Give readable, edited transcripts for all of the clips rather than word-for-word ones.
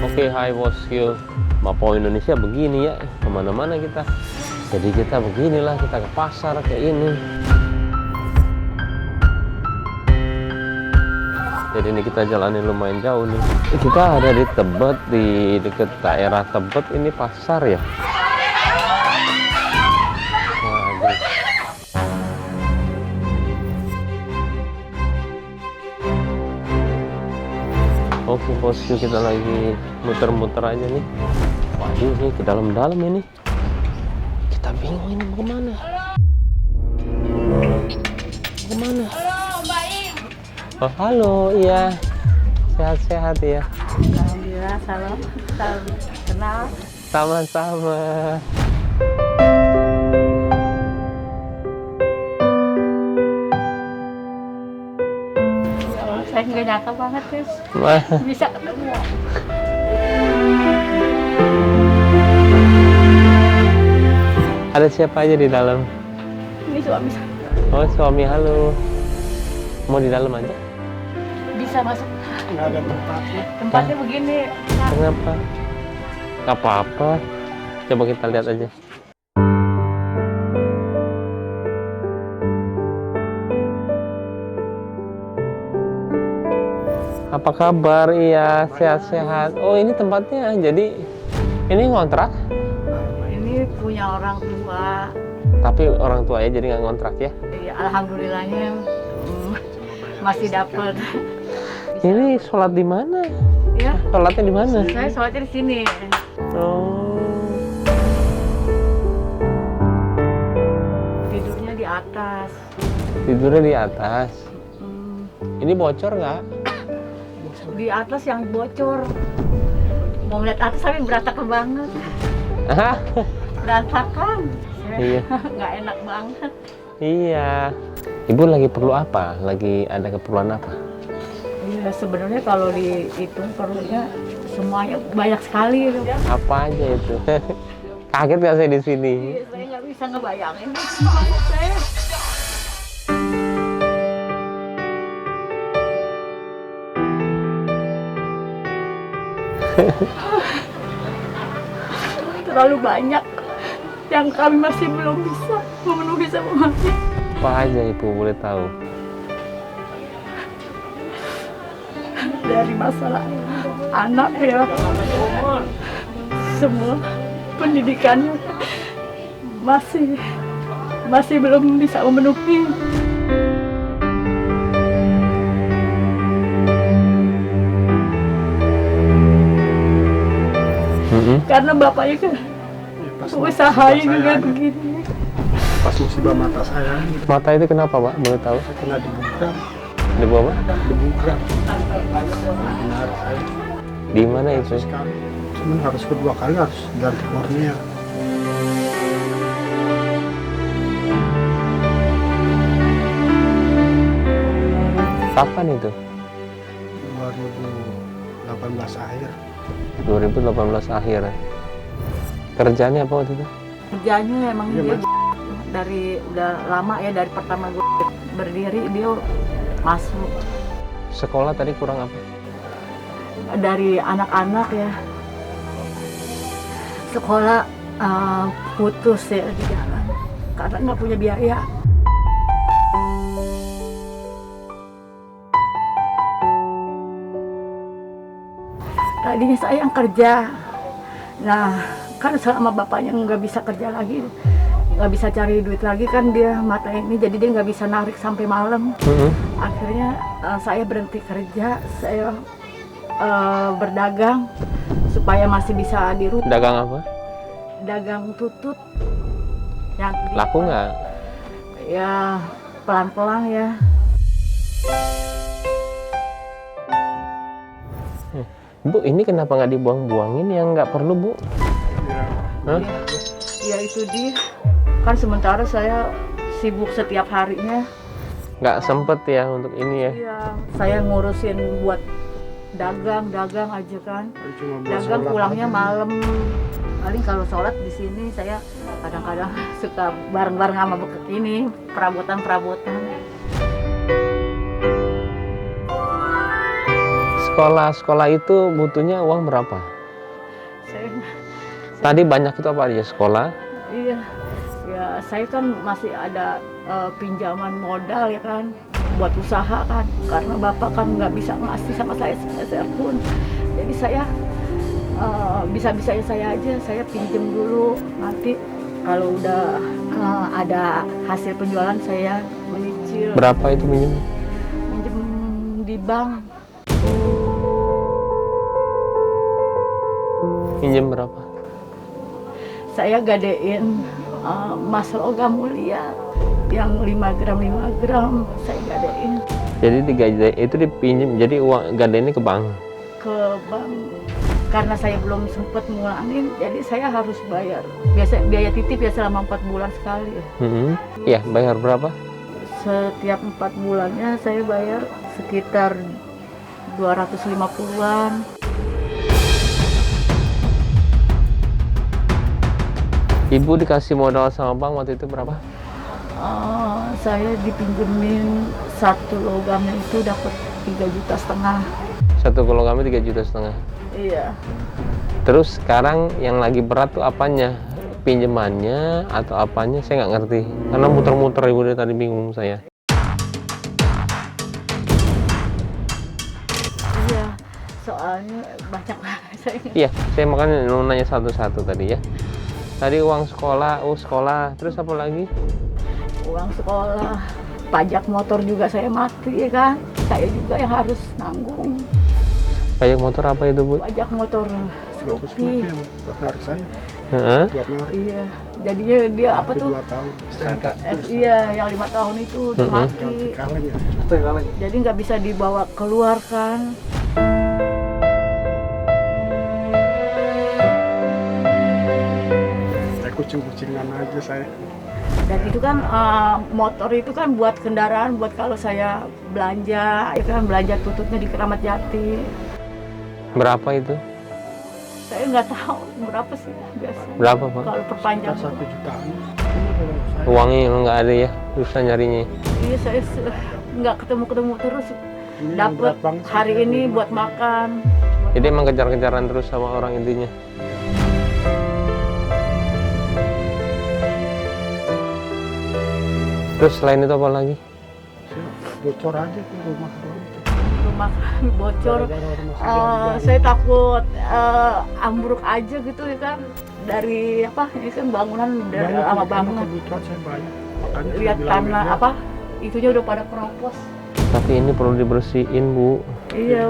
Oke, hai bosku. Mapau Indonesia begini ya, kemana-mana kita. Jadi kita beginilah, kita ke pasar kayak ini. Jadi ini kita jalanin lumayan jauh nih. Kita ada di Tebet, di dekat daerah Tebet. Ini pasar ya. Waduh. Oke bosku, kita lagi muter-muter aja nih. Waduh, ini ke dalam-dalam ini. Kita bingung ini mau kemana. Mau kemana? Halo, Mbak Im. Oh, halo, iya. Sehat-sehat ya. Alhamdulillah, salam kenal. Sama-sama. Saya nggak nyangka banget, Tis. Wah, Bisa ketemu. ada siapa aja di dalam? Ini suami saya. Oh, suami, halo. Mau di dalam aja? Bisa masuk. Nggak ada tempatnya. Tempatnya begini. Nah, Kenapa? Gak apa-apa. Coba kita lihat aja. Apa kabar? Iya, sehat-sehat. Oh, ini tempatnya. Jadi, ini ngontrak? ini punya orang tua. Tapi orang tuanya jadi nggak ngontrak ya? Ya, alhamdulillahnya masih dapat. Ini sholat di mana? Ya, Sholatnya di mana? saya sholatnya di sini. Oh, Tidurnya di atas. tidurnya di atas. Hmm, Ini bocor nggak? di atas yang bocor. Mau ngeliat atas tapi berantakan banget. Hah? Berantakan. Iya. Nggak enak banget. Iya. Ibu lagi perlu apa? Lagi ada keperluan apa? Iya, sebenarnya kalau dihitung perlunya semuanya banyak sekali itu. Apa aja itu? Kaget gak saya di sini? Iya, saya nggak bisa ngebayangin semuanya saya. Terlalu banyak yang kami masih belum bisa memenuhi semuanya. Apa aja ibu boleh tahu? Dari masalah anak ya, semua pendidikannya masih belum bisa memenuhi. Karena bapaknya kan Pas usahanya musibah juga saya, begini. pas musibah mata saya Mata itu kenapa Pak? Boleh tahu? kena dibugram, Di bawah? dibugram. Benar saya Di mana itu? sekali. Cuman harus kedua kali harus ganti kornea. Kapan itu? 2018 akhir. 2018 akhir. Kerjanya apa waktu itu? Kerjanya emang Iya, dia Mas. dari udah lama ya, dari pertama gue berdiri dia masuk. Sekolah tadi kurang apa? Dari anak-anak ya, sekolah putus ya di jalan karena nggak punya biaya. Tadinya saya yang kerja, nah kan selama bapaknya nggak bisa kerja lagi, nggak bisa cari duit lagi kan dia mata ini, jadi dia nggak bisa narik sampai malam. Akhirnya saya berhenti kerja, saya berdagang supaya masih bisa di rumah. Dagang apa? Dagang tutut. Yang Laku nggak? Ya pelan-pelan ya. Bu, ini kenapa nggak dibuang-buangin yang nggak perlu Bu? Hah? Ya itu dia. Kan sementara saya sibuk setiap harinya. Nggak sempet ya untuk ini ya? Iya. Saya ngurusin buat dagang aja kan. Cuma buat Dagang sholat pulangnya aja. malam. Paling kalau sholat di sini saya kadang-kadang suka bareng-bareng sama ini perabotan-perabotan. sekolah itu butuhnya uang berapa? Saya, Tadi banyak itu apa aja sekolah? iya, ya saya kan masih ada pinjaman modal ya kan, buat usaha kan, karena bapak kan nggak bisa ngasih sama saya sepeser pun. Jadi saya bisa-bisanya saya aja, saya pinjem dulu. Nanti kalau udah ada hasil penjualan saya menyicil. Berapa itu minjem? Pinjem di bank. Minjem berapa? Saya gadein emas logam mulia yang 5 gram saya gadein Jadi itu dipinjem, jadi uang gadenya ke bank. ke bank. Karena saya belum sempat ngulangin, jadi saya harus bayar. Biaya titip ya selama 4 bulan sekali. Ya, bayar berapa? Setiap 4 bulannya saya bayar sekitar 250-an. Ibu dikasih modal sama bank waktu itu berapa? Saya dipinjemin 1 logamnya itu dapat 3,5 juta. 1 kilogramnya 3,5 juta. Iya. Terus sekarang yang lagi berat tuh apanya? Pinjemannya atau apanya? Saya nggak ngerti. Karena muter-muter ibu dari tadi bingung saya. Iya, soalnya banyak banget saya. Iya, saya makanya nanya satu-satu tadi ya. Tadi uang sekolah, sekolah. Terus apa lagi? Uang sekolah, pajak motor juga saya mati ya kan. Saya juga yang harus nanggung. Pajak motor apa itu, Bu? Pajak motor Bagus Scoopy. yang buat narik saya. Heeh. Buat narik. Iya, jadinya dia apa tuh? 2 tahun. Iya, yang 5 tahun itu udah mati. Kaleng ya. Jadi nggak bisa dibawa keluar kan. Saya kucing-kucingan aja saya. Dan itu kan motor itu kan buat kendaraan, buat kalau saya belanja, ya kan belanja tututnya di Keramat Jati. Berapa itu? Saya nggak tahu berapa sih biasa. Berapa, Pak? Kalau perpanjang. 1 jutaan. Uangnya nggak ada ya, susah nyarinya. Iya, saya nggak ketemu terus. Ini yang Dapat berat banget sih. hari ini buat makan. Jadi emang kejar-kejaran terus sama orang intinya. Terus selain itu apa lagi? Bocor aja ke rumah. Rumah kami bocor. Gara-gara rumah saya Saya takut ambruk aja gitu ya kan. Dari apa? Ini kan bangunan dari banyak sama yang bangunan. kebutuhan saya banyak. Makanya saya Lihat bilang karena media, apa? Itunya udah pada keropos. Tapi ini perlu dibersihin, Bu. Iya.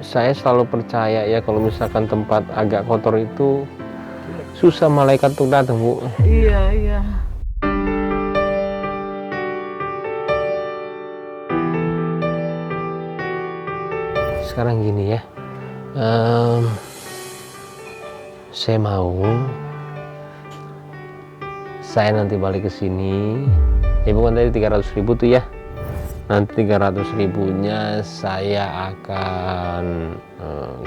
Saya selalu percaya ya kalau misalkan tempat agak kotor itu susah malaikat untuk datang, Bu. Iya. Sekarang gini ya, saya mau nanti balik ke sini. Ibu kan tadi 300.000 tuh ya. Nanti 300.000-nya saya akan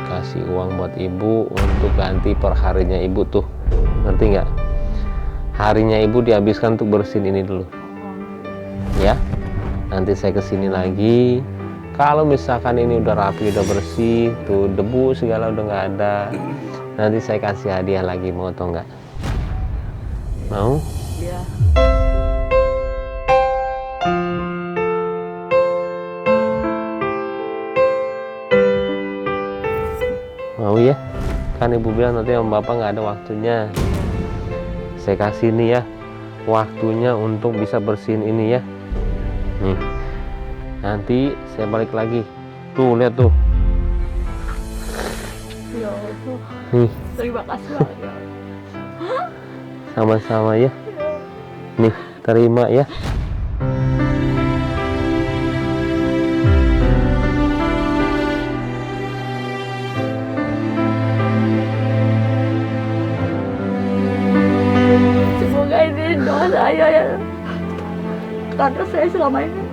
kasih uang buat ibu untuk ganti per harinya ibu tuh, ngerti nggak? Harinya ibu dihabiskan untuk bersihin ini dulu, ya. Nanti saya kesini lagi. Kalau misalkan ini udah rapi, udah bersih, tuh debu segala udah nggak ada, nanti saya kasih hadiah lagi, mau atau nggak? Mau? Iya. Mau ya? Kan ibu bilang nanti sama bapak nggak ada waktunya. Saya kasih nih ya, waktunya untuk bisa bersihin ini ya. Nih. Nanti saya balik lagi. Tuh, lihat tuh. Ya Allah. Nih, Terima kasih banget ya. sama-sama ya. Nih, terima ya. Semoga ini doa saya ya. Karena saya selama ini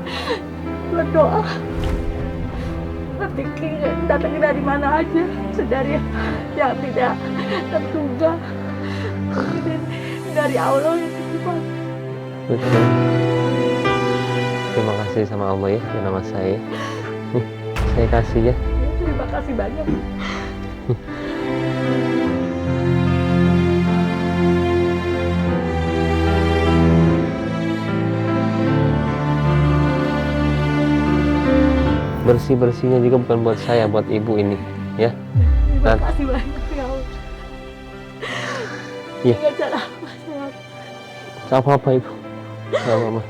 berdoa rezeki datang dari mana aja, dari yang tidak terduga. Mungkin dari Allah yang terdepan. Betul. Terima kasih sama Allah ya, nama saya. Nih, saya kasih ya. Terima kasih banyak. Bersih-bersihnya juga bukan buat saya, buat ibu ini, ya. Terima Nah. kasih banyak ya Allah. Iya. Dengan cara apa saya? Gak apa-apa ibu, gak apa-apa.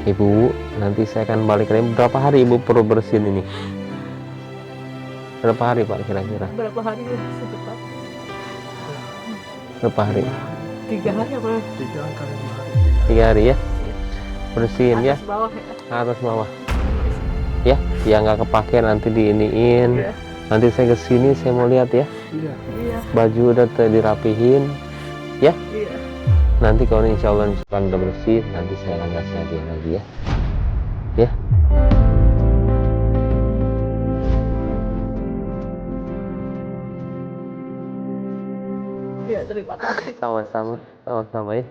Ibu, nanti saya akan balik lagi. Berapa hari ibu perlu bersihin ini? Berapa hari Pak kira-kira? Berapa hari ya secepat? Berapa hari? 3 hari apa? 3 kali 2 hari. 3 hari ya? Bersihin ya, Atas bawah ya. atas bawah. Ya, yang nggak kepake nanti diiniin. Iya. Nanti saya kesini, saya mau lihat ya. Iya. Iya. Baju udah dirapihin. Ya, Iya. nanti kalau insya Allah misalkan udah bersih, nanti saya akan kasih hadiah lagi ya. Ya. Iya, terima kasih. Sama-sama, sama-sama ya.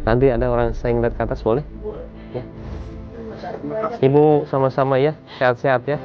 Nanti ada orang saya ngeliat ke atas boleh? Boleh. Ya. Terima kasih banyak. Ibu sama-sama ya, sehat-sehat ya.